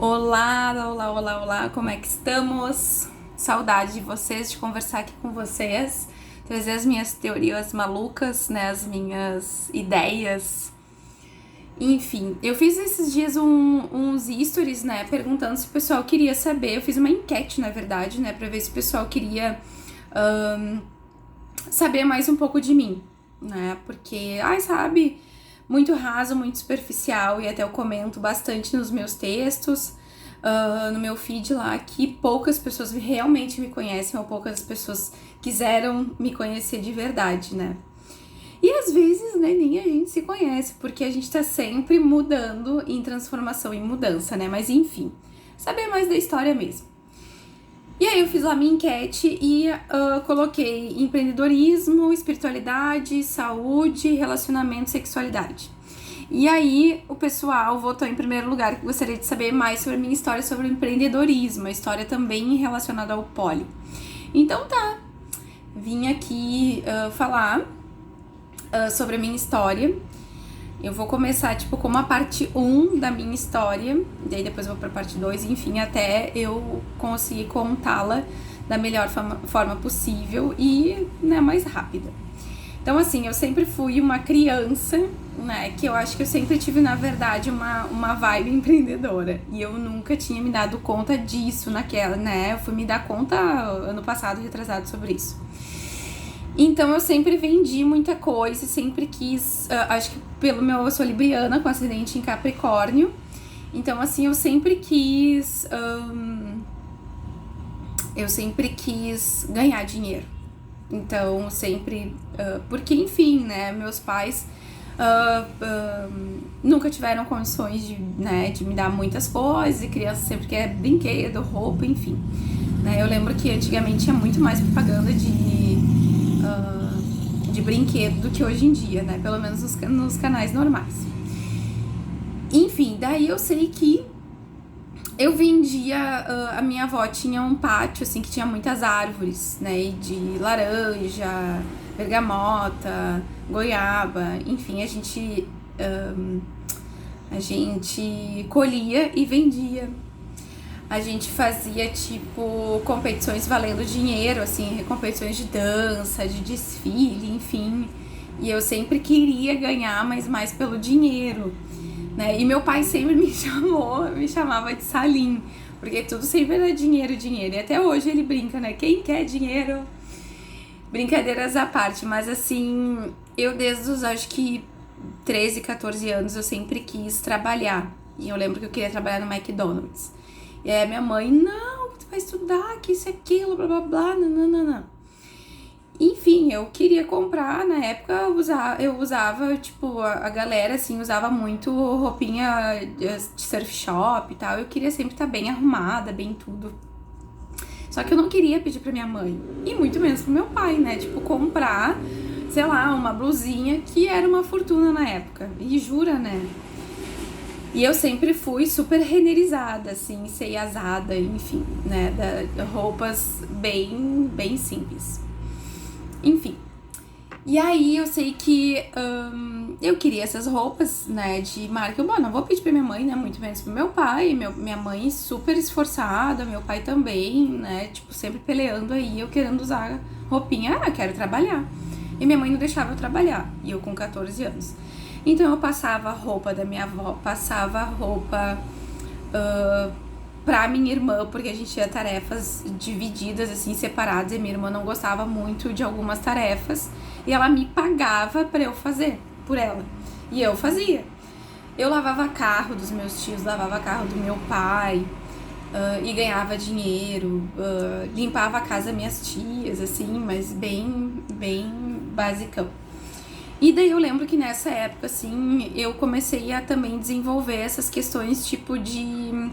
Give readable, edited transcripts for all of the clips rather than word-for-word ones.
Olá, olá, olá, olá, como é que estamos? Saudade de vocês, de conversar aqui com vocês, trazer as minhas teorias malucas, né, as minhas ideias. Enfim, eu fiz esses dias uns stories, né, perguntando se o pessoal queria saber, eu fiz uma enquete, na verdade, né, pra ver se o pessoal queria saber mais um pouco de mim, né, porque, sabe, muito raso, muito superficial, e até eu comento bastante nos meus textos, no meu feed lá, que poucas pessoas realmente me conhecem, ou poucas pessoas quiseram me conhecer de verdade, né. E às vezes, né, nem a gente se conhece, porque a gente tá sempre mudando, em transformação, em mudança, né, mas enfim, saber mais da história mesmo. E aí eu fiz lá minha enquete e coloquei empreendedorismo, espiritualidade, saúde, relacionamento, sexualidade. E aí o pessoal votou em primeiro lugar que gostaria de saber mais sobre a minha história sobre o empreendedorismo, a história também relacionada ao poli. Então tá, vim aqui falar sobre a minha história. Eu vou começar, como a parte 1 da minha história, e aí depois eu vou pra parte 2, enfim, até eu conseguir contá-la da melhor forma possível e, né, mais rápida. Então, assim, eu sempre fui uma criança, né, que eu acho que eu sempre tive, na verdade, uma vibe empreendedora. E eu nunca tinha me dado conta disso naquela, né, eu fui me dar conta ano passado, retrasado, sobre isso. Então eu sempre vendi muita coisa, sempre quis, acho que eu sou libriana com acidente em Capricórnio, então assim, eu sempre quis ganhar dinheiro, então sempre, porque enfim, né, meus pais nunca tiveram condições de me dar muitas coisas, e criança sempre quer brinquedo, roupa, enfim, né, eu lembro que antigamente tinha muito mais propaganda de brinquedo do que hoje em dia, né? Pelo menos nos canais normais. Enfim, daí eu sei que eu vendia, a minha avó tinha um pátio, assim, que tinha muitas árvores, né? De laranja, bergamota, goiaba, enfim, a gente colhia e vendia. A gente fazia, competições valendo dinheiro, assim, competições de dança, de desfile, enfim. E eu sempre queria ganhar, mas mais pelo dinheiro, né? E meu pai sempre me chamava de Salim, porque tudo sempre era dinheiro, dinheiro. E até hoje ele brinca, né? Quem quer dinheiro? Brincadeiras à parte, mas assim, eu desde os, acho que 13, 14 anos, eu sempre quis trabalhar. E eu lembro que eu queria trabalhar no McDonald's. E aí a minha mãe, não, tu vai estudar, que isso e aquilo, blá blá blá, não. Enfim, eu queria comprar, na época eu usava, a galera, assim, usava muito roupinha de surf shop e tal. Eu queria sempre estar bem arrumada, bem tudo. Só que eu não queria pedir pra minha mãe, e muito menos pro meu pai, né, comprar, sei lá, uma blusinha que era uma fortuna na época. E jura, né? E eu sempre fui super reneirizada, assim, ceiazada, enfim, né, roupas bem simples. Enfim. E aí eu sei que eu queria essas roupas, né, de marca. Bom, não vou pedir pra minha mãe, né, muito menos pro meu pai. Minha mãe super esforçada, meu pai também, né, sempre peleando aí, eu querendo usar roupinha. Quero trabalhar. E minha mãe não deixava eu trabalhar, e eu com 14 anos. Então eu passava roupa da minha avó, passava roupa pra minha irmã, porque a gente tinha tarefas divididas, assim, separadas, e minha irmã não gostava muito de algumas tarefas, e ela me pagava pra eu fazer por ela, e eu fazia. Eu lavava carro dos meus tios, lavava carro do meu pai, e ganhava dinheiro, limpava a casa das minhas tias, assim, mas bem basicão. E daí eu lembro que nessa época, assim, eu comecei a também desenvolver essas questões, de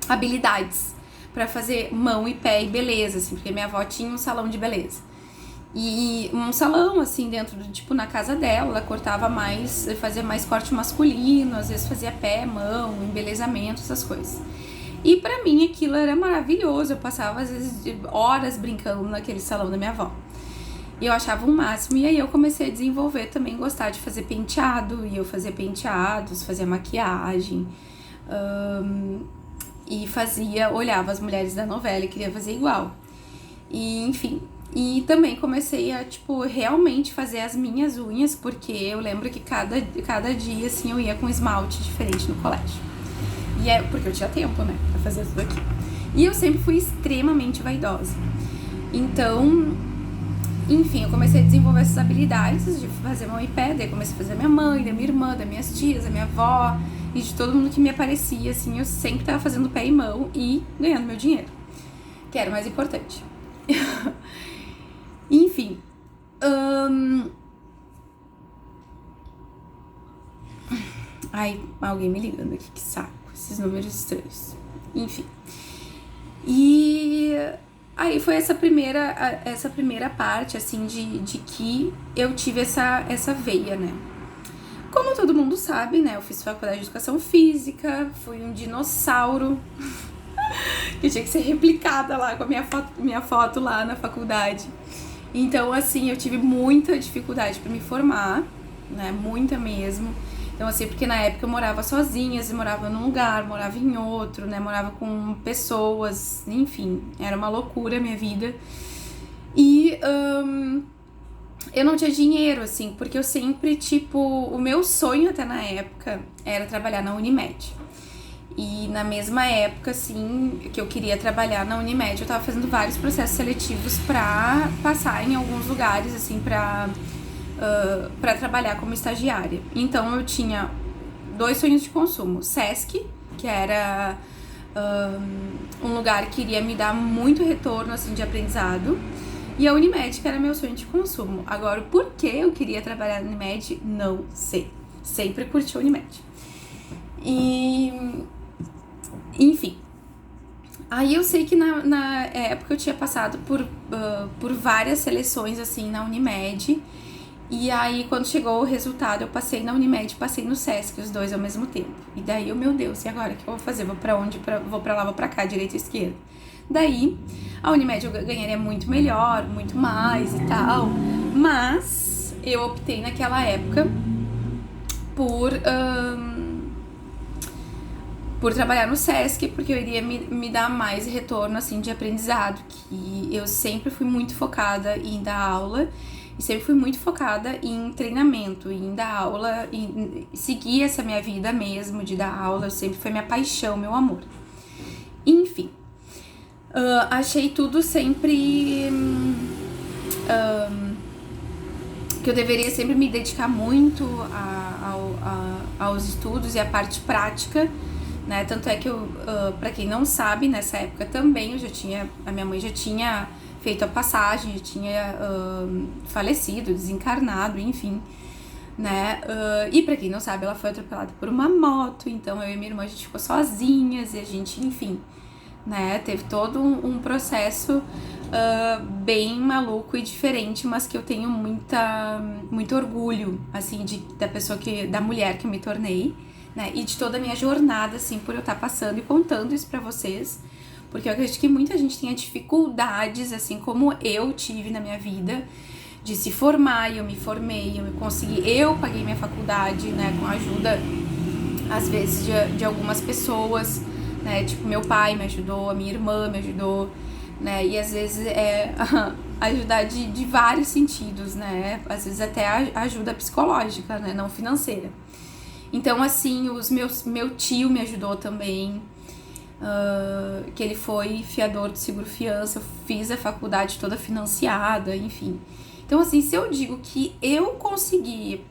habilidades pra fazer mão e pé e beleza, assim, porque minha avó tinha um salão de beleza. E um salão, assim, dentro na casa dela, ela cortava mais, fazia mais corte masculino, às vezes fazia pé, mão, embelezamento, essas coisas. E pra mim aquilo era maravilhoso, eu passava às vezes horas brincando naquele salão da minha avó. E eu achava um máximo. E aí eu comecei a desenvolver também, gostar de fazer penteado. E eu fazia penteados, fazia maquiagem. e olhava as mulheres da novela e queria fazer igual. E, enfim, e também comecei a, tipo, realmente fazer as minhas unhas, porque eu lembro que cada dia, assim, eu ia com esmalte diferente no colégio. E é porque eu tinha tempo, né, pra fazer tudo aqui. E eu sempre fui extremamente vaidosa. Então, enfim, eu comecei a desenvolver essas habilidades de fazer mão e pé, daí comecei a fazer da minha mãe, da minha irmã, das minhas tias, da minha avó e de todo mundo que me aparecia, assim, eu sempre tava fazendo pé e mão e ganhando meu dinheiro, que era o mais importante. Enfim, ai, alguém me ligando aqui, que saco, esses números estranhos. Enfim, e aí foi essa primeira parte, assim, de que eu tive essa veia, né? Como todo mundo sabe, né, eu fiz faculdade de educação física, fui um dinossauro que tinha que ser replicada lá com a minha foto lá na faculdade. Então, assim, eu tive muita dificuldade pra me formar, né, muita mesmo. Então, assim, porque na época eu morava sozinha, eu morava num lugar, morava em outro, né, morava com pessoas, enfim, era uma loucura a minha vida. E eu não tinha dinheiro, assim, porque eu sempre, tipo, o meu sonho até na época era trabalhar na Unimed. E na mesma época, assim, que eu queria trabalhar na Unimed, eu tava fazendo vários processos seletivos pra passar em alguns lugares, assim, pra trabalhar como estagiária. Então eu tinha 2 sonhos de consumo. Sesc, que era um lugar que iria me dar muito retorno, assim, de aprendizado. E a Unimed, que era meu sonho de consumo. Agora, o porquê eu queria trabalhar na Unimed, não sei. Sempre curti a Unimed. E, enfim. Aí eu sei que na época eu tinha passado por várias seleções, assim, na Unimed. E aí, quando chegou o resultado, eu passei na Unimed e passei no Sesc, os 2 ao mesmo tempo. E daí, meu Deus, e agora o que eu vou fazer? Vou pra onde? Vou pra lá, vou pra cá, direita e esquerda. Daí, a Unimed eu ganharia muito melhor, muito mais e tal. Mas eu optei naquela época por trabalhar no Sesc, porque eu iria me dar mais retorno, assim, de aprendizado. Que eu sempre fui muito focada em dar aula. E sempre fui muito focada em treinamento, em dar aula, em seguir essa minha vida mesmo de dar aula. Sempre foi minha paixão, meu amor. Enfim, achei tudo sempre que eu deveria sempre me dedicar muito aos estudos e à parte prática, né? Tanto é que eu, pra quem não sabe, nessa época também a minha mãe já tinha feito a passagem, já tinha falecido, desencarnado, enfim, né? E pra quem não sabe, ela foi atropelada por uma moto, então eu e minha irmã, a gente ficou sozinhas e a gente, enfim, né? Teve todo um processo bem maluco e diferente, mas que eu tenho muito orgulho, assim, da mulher que eu me tornei, né? E de toda a minha jornada, assim, por eu estar passando e contando isso pra vocês. Porque eu acredito que muita gente tenha dificuldades, assim como eu tive na minha vida, de se formar, e eu me formei, eu paguei minha faculdade, né, com a ajuda, às vezes, de algumas pessoas, né, tipo, meu pai me ajudou, a minha irmã me ajudou, né, e às vezes ajudar de vários sentidos, né, às vezes até ajuda psicológica, né, não financeira. Então, assim, meu tio me ajudou também, que ele foi fiador do seguro fiança, eu fiz a faculdade toda financiada, enfim. Então, assim, se eu digo que eu consegui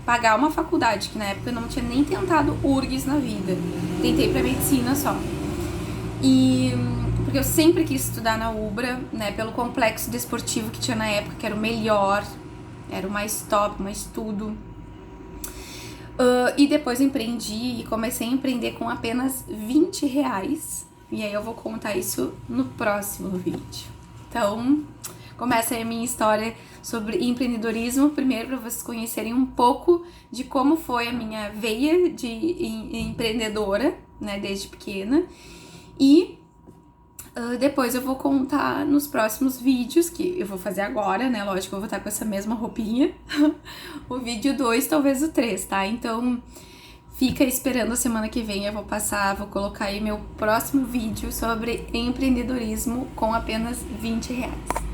pagar uma faculdade, que na época eu não tinha nem tentado URGS na vida, tentei pra medicina só. E porque eu sempre quis estudar na UBRA, né, pelo complexo desportivo que tinha na época, que era o melhor, era o mais top, mais tudo. E depois empreendi e comecei a empreender com apenas R$20. E aí eu vou contar isso no próximo vídeo. Então, começa aí a minha história sobre empreendedorismo. Primeiro, para vocês conhecerem um pouco de como foi a minha veia de empreendedora, né, desde pequena. E depois eu vou contar nos próximos vídeos, que eu vou fazer agora, né? Lógico, eu vou estar com essa mesma roupinha. O vídeo 2, talvez o 3, tá? Então, Fica esperando a semana que vem, eu vou colocar aí meu próximo vídeo sobre empreendedorismo com apenas R$20.